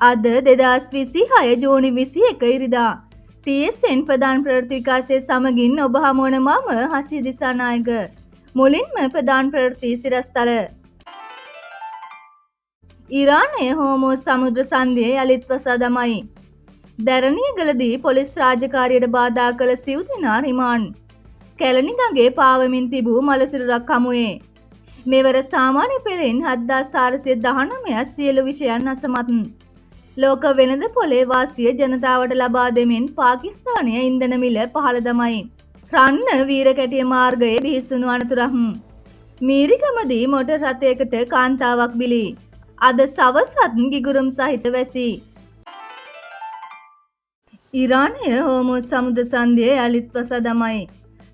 අද 2026 ජූනි 21 ඉරිදා TSN ප්‍රධාන ප්‍රවෘත්ති විකාශය සමගින් ඔබ හමුවන මම හෂි දිසානායක. මුලින්ම ප්‍රධාන ප්‍රවෘත්ති සිරස්තල. ඉරානය හෝමෝස් සමුද්‍ර සංධිය යළිත් වසා දමයි. දැරණියගලදී පොලිස් රාජකාරියට බාධා කළ සිව් දෙනා රිමාන්ඩ්. කැලණිගඟේ පාවමින් තිබූ මලසිරුරක් හමුවේ. මෙවර සාමාන්‍ය පෙළෙන් 7419ක් සියලු විෂයන් අසමත්. ලෝක වෙළඳ පොලේ වාසිය ජනතාවට ලබා දෙමින් පාකිස්තානය ඉන්ධන මිල පහළ දමයි. රන්න වීරකැටිය මාර්ගයේ බිහිසුණු අනතුරක්. මීරිගමදී මොටර් රථයකට කාන්තාවක් බිලි. අද සවසත් ගිගුරුම් සහිත වැසි. ඉරානය හෝමෝස් සමුද්‍ර සංධිය යළිත් වසා දමයි.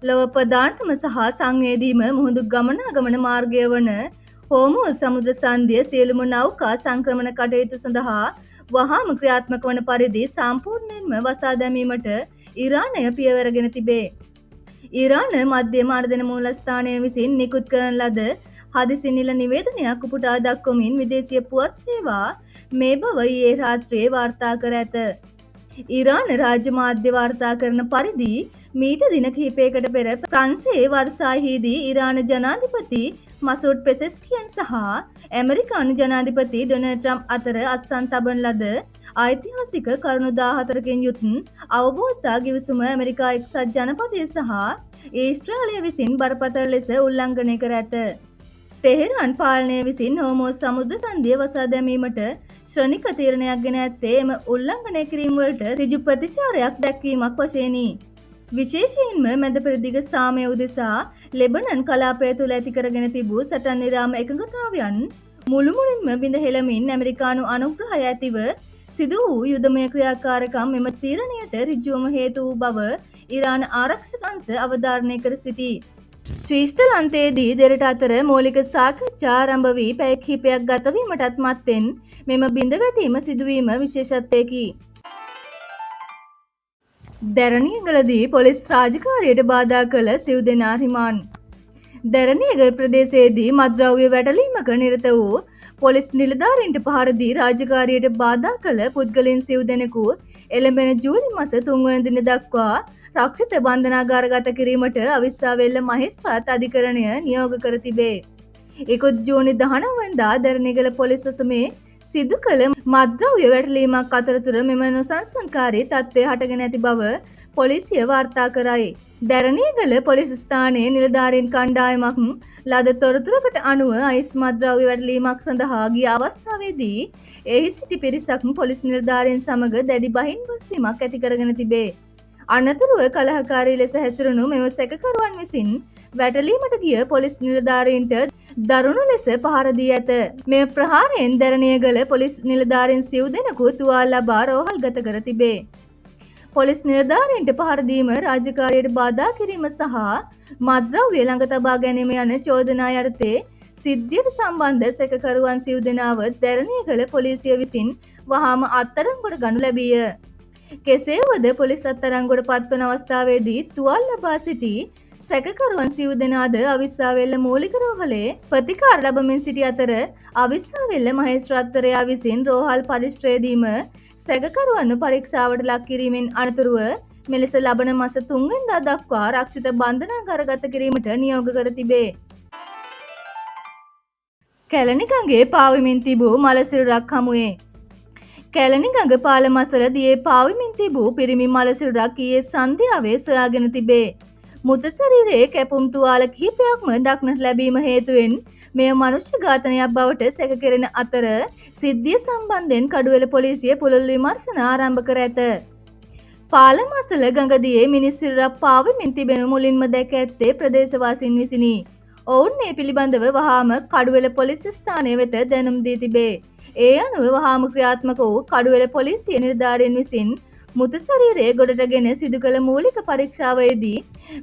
ලොව ප්‍රධානතම සහ සංවේදීම මුහුදු ගමනාගමන මාර්ගය වන හෝමෝස් සමුද්‍ර සංධිය සියලුම නෞකා සංක්‍රමණ කටයුතු සඳහා වහාම ක්‍රියාත්මක වන පරිදි සම්පූර්ණයෙන්ම වසා දැමීමට ඉරානය පියවරගෙන තිබේ. ඉරාන මධ්‍යම අර්ධන මූලස්ථානය විසින් නිකුත් කරන ලද හදිසි නිල නිවේදනයක් උපුටා දක්වමින් විදේශීය පුවත් සේවා මේ බව ඊයේ රාත්‍රියේ වාර්තා කර ඇත. ඉරාන රාජ්‍ය මාධ්‍ය වාර්තා කරන පරිදි මීට දින කිහිපයකට පෙර ප්‍රංශයේ වර්සායිහිදී ඉරාන ජනාධිපති මසූඩ් පෙසෙස්කියන් සහ ඇමරිකානු ජනාධිපති ඩොනල්ඩ් ට්‍රම්ප් අතර අත්සන් තබන ලද ඓතිහාසික කරුණු 14කින් යුත් අවබෝධතා ගිවිසුම ඇමරිකා එක්සත් ජනපදය සහ ඊශ්‍රායලය විසින් බරපතල ලෙස උල්ලංඝනය කර ඇත. ටෙහෙරාන් පාලනය විසින් හෝමෝස් සමුද්‍ර සංධිය වසා දැමීමට ශ්‍රණික තීරණයක් ගෙන ඇත්තේ එම උල්ලංඝනය කිරීම වලට ඍජු ප්‍රතිචාරයක් දැක්වීමක් වශයෙනි. විශේෂයෙන්ම මැද පෙරදිග සාමය උදෙසා ලෙබනන් කලාපය තුළ ඇති කරගෙන තිබූ සටන් නිරාම එකඟතාවයන් මුළුමුලින්ම බිඳ හෙළමින් ඇමරිකානු අනුග්‍රහය ඇතිව සිදු වූ යුදමය ක්‍රියාකාරකම් මෙම තීරණයට ඍජුවම හේතු වූ බව ඉරාන ආරක්ෂක අංශ අවධාරණය කර සිටී. ස්විට්සර්ලන්තයේදී දෙරට අතර මූලික සාකච්ඡා ආරම්භ වී පැය කිහිපයක් ගත වීමටත් මත්තෙන් මෙම බිඳ වැටීම සිදුවීම විශේෂත්වයකි. දැරණියගලදී පොලිස් රාජකාරියට බාධා කළ සිව් දෙනා රිමාන්ඩ්. දැරණියගල ප්‍රදේශයේදී මත්ද්‍රව්‍ය වැටලීමක නිරත වූ පොලිස් නිලධාරීන්ට පහර දී රාජකාරියට බාධා කළ පුද්ගලයන් සිව් දෙනෙකු එළඹෙන ජූලි මාස 3 වන දින දක්වා රක්ෂිත බන්ධනාගාරගත කිරීමට අවිස්සාවේල්ල මහේස්ත්‍රාත් අධිකරණය නියෝග කර තිබේ. ඉකුත් ජූනි 19 වෙනිදා දැරණියගල පොලිස් සසමේ සිදු කළ මත්ද්‍රව්‍ය වැටලීමක් අතරතුර මෙම නොසන්සුන්කාරී තත්ත්වය හටගෙන ඇති බව පොලිසිය වාර්තා කරයි. දැරණියගල පොලිස් ස්ථානයේ නිලධාරීන් කණ්ඩායමක් ලද තොරතුරකට අනුව අයිස් මත්ද්‍රව්‍ය වැටලීමක් සඳහා ගිය අවස්ථාවේදී එහි සිටි පිරිසක් පොලිස් නිලධාරීන් සමග දැඩි බහින්වස්සීමක් ඇති කරගෙන තිබේ. අනතුරුව කලහකාරී ලෙස හැසිරුණු මෙම සැකකරුවන් විසින් වැටලීමට ගිය පොලිස් නිලධාරීන්ට දරුණු ලෙස පහර දී ඇත. මෙම ප්‍රහාරයෙන් දැරණියගල පොලිස් නිලධාරීන් සිව් දෙනෙකු තුවාල ලබා රෝහල්ගත කර තිබේ. පොලිස් නිලධාරීන්ට පහර දීම රාජකාරියට බාධා කිරීම සහ මත්ද්‍රව්‍ය ළඟ තබා ගැනීම යන චෝදනා යටතේ සිද්ධියට සම්බන්ධ සැකකරුවන් සිව් දෙනාව දැරණියගල පොලිසිය විසින් වහාම අත්අඩංගුවට ගනු ලැබීය. කෙසේ වුවද පොලිස් අත්අඩංගුවට පත්වන අවස්ථාවේදී තුවාල ලබා සිටි සැකකරුවන් සිව් දෙනාද අවිස්සාවේල්ල මූලික රෝහලේ ප්‍රතිකාර ලබමින් සිටි අතර අවිස්සාවේල්ල මහේස්ත්‍රාත්වරයා විසින් රෝහල් පරිශ්‍රය දීම සැකකරුවන්ව පරීක්ෂාවට ලක් කිරීමෙන් අනතුරුව මෙලෙස ලබන මාස 3 වෙනිදා දක්වා රක්ෂිත බන්ධනාගාරගත කිරීමට නියෝග කර තිබේ. කැලණිගඟේ පාවෙමින් තිබූ මලසිරුරක් හමුවේ. කැලණිගඟ පාලම අසල දියේ පාවෙමින් තිබූ පිරිමි මලසිරුරක් ඊයේ සන්ධ්‍යාවේ සොයාගෙන තිබේ. මුත ශරීරයේ කැපුම් තුවාල කිහිපයක්ම දක්නට ලැබීම හේතුවෙන් මෙය මනුෂ්‍ය ඝාතනයක් බවට සැක කෙරෙන අතර සිද්ධිය සම්බන්ධයෙන් කඩුවෙල පොලිසිය පුළුල් විමර්ශන ආරම්භ කර ඇත. පාලම අසල ගඟදියේ මිනිස් සිරුරක් පාවෙමින් තිබෙනු මුලින්ම දැක ඇත්තේ ප්‍රදේශවාසීන් විසිනි. ඔවුන් මේ පිළිබඳව වහාම කඩුවෙල පොලිස් ස්ථානය වෙත දැනුම් දී තිබේ. ඒ අනුව වහාම ක්‍රියාත්මක වූ කඩුවෙල පොලිසිය නිලධාරීන් විසින් මුත ශරීරයේ ගොඩටගෙන සිදු කළ මූලික පරීක්ෂාවේදී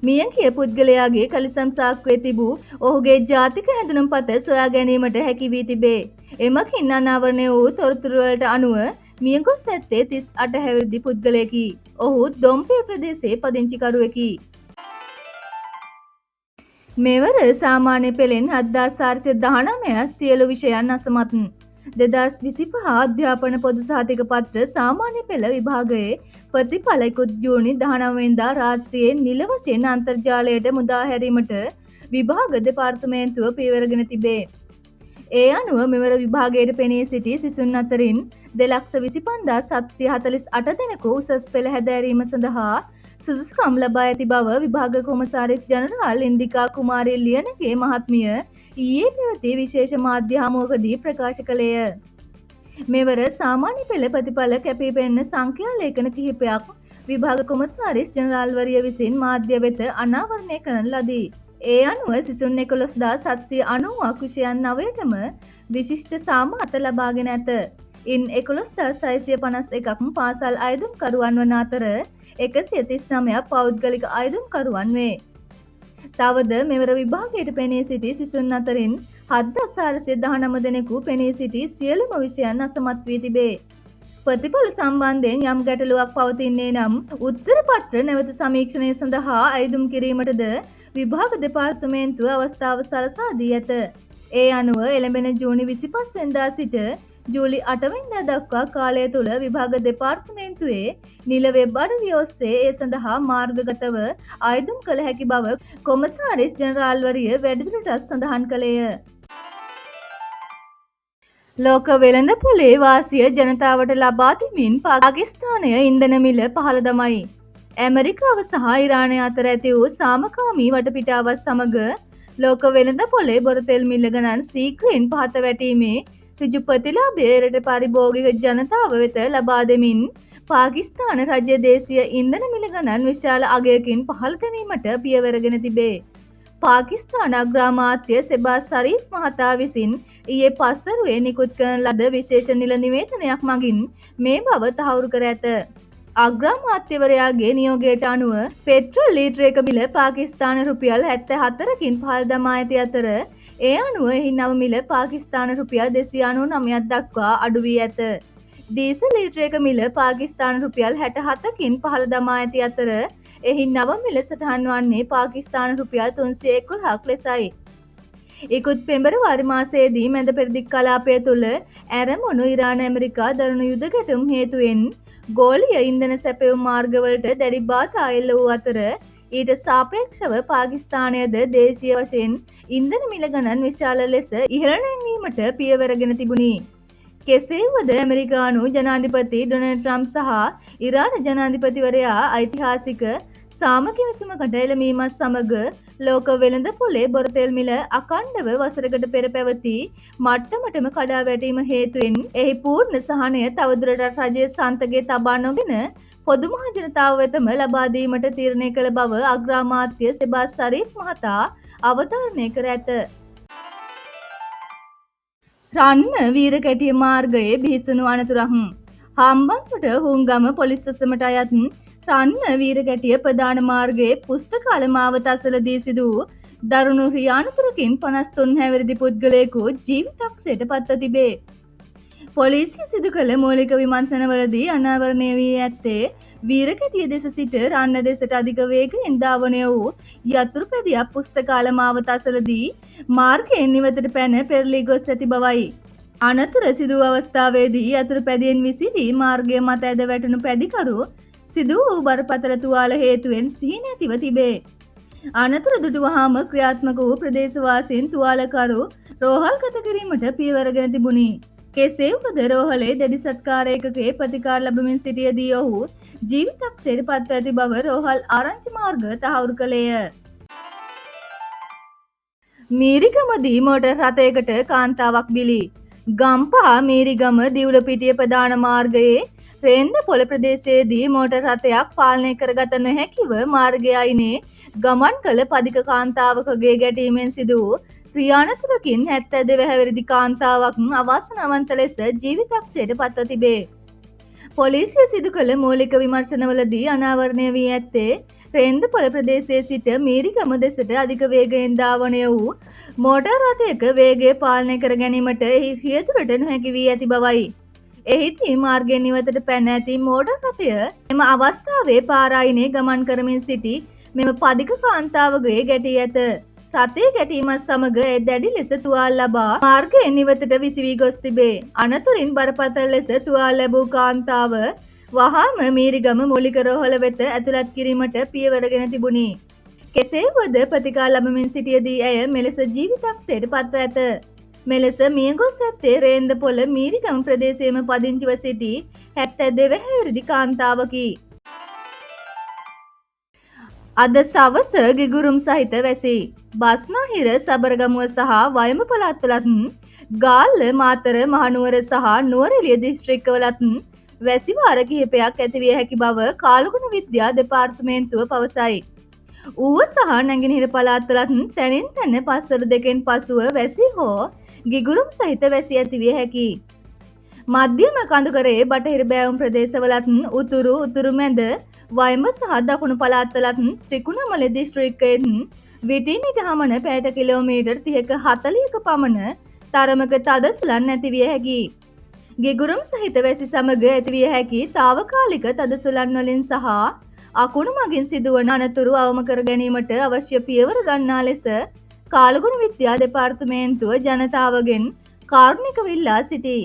මියගිය පුද්ගලයාගේ කලිසම් සාක්කුවේ තිබූ ඔහුගේ ජාතික හැඳුනුම්පත සොයා ගැනීමට හැකි වී තිබේ. එමකින් අනාවරණය වූ තොරතුරු වලට අනුව මියගොස් ඇත්තේ 38 හැවිරිදි පුද්ගලයෙකි. ඔහු දොම්පිය ප්‍රදේශයේ පදිංචිකරුවෙකි. මෙවර සාමාන්‍ය පෙළෙන් 7419 සියලු විෂයන් අසමත්. 2025 අධ්‍යාපන පොදු සහතික පත්‍ර සාමාන්‍ය පෙළ විභාගයේ ප්‍රතිඵල ඉකුත් ජූනි 19 වෙනිදා රාත්‍රියේ නිල වශයෙන් අන්තර්ජාලයට මුදා හැරීමට විභාග දෙපාර්තමේන්තුව පියවරගෙන තිබේ. ඒ අනුව මෙවර විභාගයට පෙනී සිටි සිසුන් අතරින් 2,25,748 දෙනෙකු උසස් පෙළ හැදෑරීම සඳහා සුදුසුකම් ලබා ඇති බව විභාග කොමසාරිස් ජනරාල් ඉන්දිකා කුමාරී ලියනගේ මහත්මිය ඊයේ පැවති විශේෂ මාධ්‍ය හමුවකදී ප්‍රකාශ කළේය. මෙවර සාමාන්‍ය පෙළ ප්‍රතිඵල කැපී පෙනෙන සංඛ්‍යා ලේඛන කිහිපයක් විභාග කොමසාරිස් ජනරාල්වරිය විසින් මාධ්‍ය වෙත අනාවරණය කරන ලදී. ඒ අනුව සිසුන් 11,790ක් විෂයන් 9ටම විශිෂ්ට සාමාර්ථ ලබාගෙන ඇත. ඉන් 11,651ක් පාසල් අයදුම්කරුවන් වන අතර 139ක් පෞද්ගලික අයදුම්කරුවන් වේ. තවද මෙවර විභාගයට පෙනී සිටි සිසුන් අතරින් 7,419 දෙනෙකු පෙනී සිටි සියලුම විෂයන් අසමත් වී තිබේ. ප්‍රතිඵල සම්බන්ධයෙන් යම් ගැටලුවක් පවතින්නේ නම් උත්තර පත්‍ර නැවත සමීක්ෂණය සඳහා අයදුම් කිරීමටද විභාග දෙපාර්තමේන්තුව අවස්ථාව සලසා දී ඇත. ඒ අනුව එළඹෙන ජූනි 25 වෙනිදා සිට ජූලි 8 වෙනිදා දක්වා කාලය තුල විභාග දෙපාර්තමේන්තුවේ නිල වෙබ් අඩවිය ඔස්සේ ඒ සඳහා මාර්ගගතව ආයදුම් කළ හැකි බව කොමසාරිස් ජනරාල්වරිය වැඩිදුරටත් සඳහන් කළේය. ලෝක වෙළඳපොලේ වාසිය ජනතාවට ලබා දෙමින් පාකිස්තානය ඉන්ධන මිල පහළ දමයි. ඇමරිකාව සහ ඉරානය අතර ඇති වූ සාමකාමී වටපිටාවත් සමග ලෝක වෙළඳපොලේ බොරතෙල් මිල ගණන් සීක්‍රයෙන් පහත වැටීමේ ඍජු ප්‍රතිලාභය එරට පරිභෝගික ජනතාව වෙත ලබා දෙමින් පාකිස්තාන රජය දේශීය ඉන්ධන මිල ගණන් විශාල අගයකින් පහළ තැනීමට පියවරගෙන තිබේ. පාකිස්තාන අග්‍රාමාත්‍ය සෙබාස් ශරීෆ් මහතා විසින් ඊයේ පස්වරුවේ නිකුත් කරන ලද විශේෂ නිල නිවේදනයක් මගින් මේ බව තහවුරු කර ඇත. අග්‍රාමාත්‍යවරයාගේ නියෝගයට අනුව පෙට්‍රල් ලීටරයක මිල පාකිස්තාන රුපියල් 74කින් පහළ දමා ඇති අතර ඒ අනුව එහි නව මිල පාකිස්තාන රුපියල් 299ක් දක්වා අඩු වී ඇත. ඩීසල් ලීටරයක මිල පාකිස්තාන රුපියල් 67කින් පහළ දමා ඇති අතර එහි නව මිල සටහන් වන්නේ පාකිස්තාන රුපියල් 311ක් ලෙසයි. ඉකුත් පෙබරවාරි මාසයේදී මැද පෙරදිග කලාපය තුළ ඇරමුණු ඉරාන ඇමරිකා දරුණු යුද ගැටුම් හේතුවෙන් ගෝලීය ඉන්ධන සැපයුම් මාර්ගවලට දැඩි බාධා එල්ල වූ අතර ඊට සාපේක්ෂව පාකිස්තානයද දේශීය වශයෙන් ඉන්ධන මිල ගණන් විශාල ලෙස ඉහළ නැංවීමට පියවරගෙන තිබුණි. කෙසේ වුවද ඇමරිකානු ජනාධිපති ඩොනල්ඩ් ට්‍රම්ප් සහ ඉරාන ජනාධිපතිවරයා ඓතිහාසික සාමක විසුමකට එළඹීමත් සමග ලෝක වෙළඳපොලේ බොරතෙල් මිල අඛණ්ඩව වසරකට පෙර පැවති මට්ටමටම කඩා වැටීම හේතුවෙන් එහි පූර්ණ සහනය තවදුරටත් රජයේ සන්තකයේ තබා නොගෙන පොදු මහ ජනතාව වෙතම ලබා දීමට තීරණය කළ බව අග්‍රාමාත්‍ය සෙබාස් ශරීෆ් මහතා අවධාරණය කර ඇත. රන්න වීරකැටිය මාර්ගයේ බිහිසුණු අනතුරක්. හම්බන්තොට හුංගම පොලිස් සෙසමට අයත් රන්න වීරකැටිය ප්‍රධාන මාර්ගයේ පුස්තකාල මාවත අසලදී සිදු වූ දරුණු රියානතුරකින් 53 හැවිරිදි පුද්ගලයෙකු ජීවිතක්ෂයට පත්ව තිබේ. පොලිසිය සිදු කළ මූලික විමර්ශනවලදී අනාවරණය වී ඇත්තේ වීරකැටිය දෙස සිට රන්න දෙසට අධික වේගයෙන් ධාවනය වූ යතුරු පැදියක් පුස්තකාල මාවත අසලදී මාර්ගයෙන් නිවතට පැන පෙරළී ගොස් ඇති බවයි. අනතුර සිදු වූ අවස්ථාවේදී යතුරු පැදියෙන් විසිවී මාර්ගය මත ඇද වැටුණු පැදිකරු සිදු වූ බරපතල තුවාල හේතුවෙන් සිහි නැතිව තිබේ. අනතුර දුටු වහාම ක්‍රියාත්මක වූ ප්‍රදේශවාසීන් තුවාලකරු රෝහල් ගත කිරීමට පියවරගෙන තිබුණි. කෙසේ වුවද රෝහලේ දැඩි සත්කාර ඒකකයේ ප්‍රතිකාර ලැබමින් සිටියදී ඔහු ජීවිතක්ෂයට පත්ව ඇති බව රෝහල් ආරංචි මාර්ග තහවුරු කළේය. මීරිගමදී මෝටර් රථයකට කාන්තාවක් බිලි. ගම්පහ මීරිගම දිවුලපිටිය ප්‍රධාන මාර්ගයේ රේන්දපොළ ප්‍රදේශයේදී මෝටර් රථයක් පාලනය කරගත නොහැකිව මාර්ගය අයිනේ ගමන් කළ පදික කාන්තාවකගේ ගැටීමෙන් සිදු වූ ක්‍රියානතුරකින් 72 හැවිරිදි කාන්තාවක් අවාසනාවන්ත ලෙස ජීවිතක්ෂයට පත්ව තිබේ. පොලිසිය සිදු කළ මූලික විමර්ශනවලදී අනාවරණය වී ඇත්තේ රේන්දපොළ ප්‍රදේශයේ සිට මීරිගම දෙසට අධික වේගයෙන් ධාවනය වූ මෝටර් රථයක වේගය පාලනය කර ගැනීමට එහි රියදුරට නොහැකි වී ඇති බවයි. එහිදී මාර්ගයෙන් නිවතට පැන ඇති මෝටර් රථය එම අවස්ථාවේ පාරායිනේ ගමන් කරමින් සිටි මෙම පදික කාන්තාවගේ ගැටී ඇත. රථයේ ගැටීමත් සමග එය දැඩි ලෙස තුවාල ලබා මාර්ගයෙන් ඉවතට විසි වී ගොස් තිබේ. අනතුරින් බරපතල ලෙස තුවාල ලැබූ කාන්තාව වහාම මීරිගම මූලික රෝහල වෙත ඇතුළත් කිරීමට පියවරගෙන තිබුණි. කෙසේ වුවද ප්‍රතිකාර ලබමින් සිටියදී ඇය මෙලෙස ජීවිතක්ෂයට පත්ව ඇත. මෙලෙස මියගොස් ඇත්තේ රේන්දපොළ මීරිගම ප්‍රදේශයේම පදිංචිව සිටි 72 වැනිවැනි කාන්තාවකි. අද සවස ගිගුරුම් සහිත වැසි බස්නාහිර සබරගමුව සහ වයඹ පළාත්වලත් ගාල්ල මාතර මහනුවර සහ නුවරඑළිය දිස්ත්‍රික්කවලත් වැසි වාර කිහිපයක් ඇතිවිය හැකි බව කාලගුණ විද්‍යා දෙපාර්තමේන්තුව පවසයි. ඌව සහ නැගෙනහිර පළාත්වලත් තැනින් තැන පස්වර දෙකෙන් පසුව වැසි හෝ ගිගුරුම් සහිත වැසි ඇතිවිය හැකි. මධ්‍යම කඳුකරයේ බටහිර බෑවුම් ප්‍රදේශවලත් උතුරු මැද වයඹ සහ දකුණු පළාත්වලත් ත්‍රිකුණාමලය දිස්ත්‍රික්කයෙන් විටින් හමන පැයට කිලෝමීටර් 30ක 40ක පමණ තරමක තද සුළං ඇතිවිය හැකි. ගිගුරුම් සහිත වැසි සමග ඇතිවිය හැකි తాවකාලික තද සුළං වලින් සහ අකුණු මගින් සිදුවන අනතුරු අවම කර ගැනීමට අවශ්‍ය පියවර ගන්නා ලෙස කාලගුණ විද්‍යා දෙපාර්තමේන්තුව ජනතාවගෙන් කාරුණිකව ඉල්ලා සිටී.